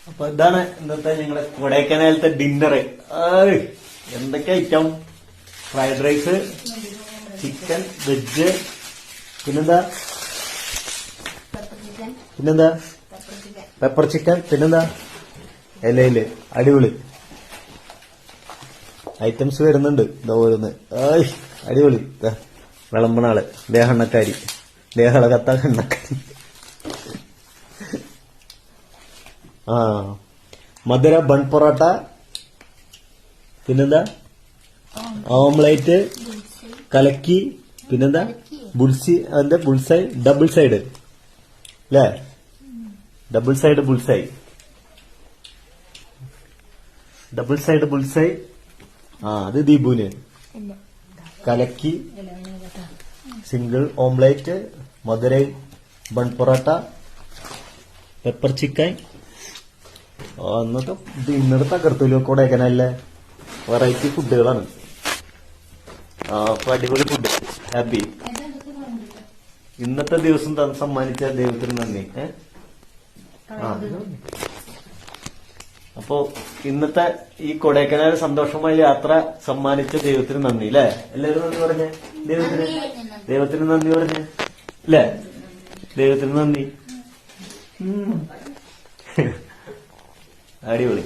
അപ്പൊ ഇതാണ് ഇന്നത്തെ ഞങ്ങളെ കൊടൈക്കനാലത്തെ ഡിന്നർ. എന്തൊക്കെ item? Fried rice, chicken, veg, പിന്നെന്താ പെപ്പർ ചിക്കൻ, പിന്നെന്താ ഇലയില്. അടിപൊളി ഐറ്റംസ് വരുന്നുണ്ട്. ഇതാ ഓരോന്ന്. അടിപൊളി. വിളമ്പണാള് ദേഹണ്ണക്കാരി, ദേഹളകത്ത എണ്ണക്കാരി. മധുര ബൺ പൊറോട്ട, പിന്നെന്താ ഓംലേറ്റ്, കലക്കി, പിന്നെന്താ ബുൾസി, അതിന്റെ ബുൾസൈ, ഡബിൾ സൈഡ് അല്ലേ? Double side bull's eye, double side bull's eye. അത് ദീപുന്. കലക്കി, single omelette, Madurai bun parotta, pepper chicken. അന്നത്തെ ഡിന്നർ തകർത്തല്ലോ കൊടൈക്കനാലിലെ. വെറൈറ്റി ഫുഡുകളാണ്. അപ്പൊ അടിപൊളി ഫുഡ്. ഹാപ്പി. ഇന്നത്തെ ദിവസം സമ്മാനിച്ച ദൈവത്തിന് നന്ദി. അപ്പോ ഇന്നത്തെ ഈ കൊടൈക്കനാൽ സന്തോഷമായ യാത്ര സമ്മാനിച്ച ദൈവത്തിന് നന്ദി അല്ലേ? എല്ലാവരും നന്ദി പറഞ്ഞേ. ദൈവത്തിന് നന്ദി പറഞ്ഞേ അല്ലേ? ദൈവത്തിന് നന്ദി. അടിപൊളി.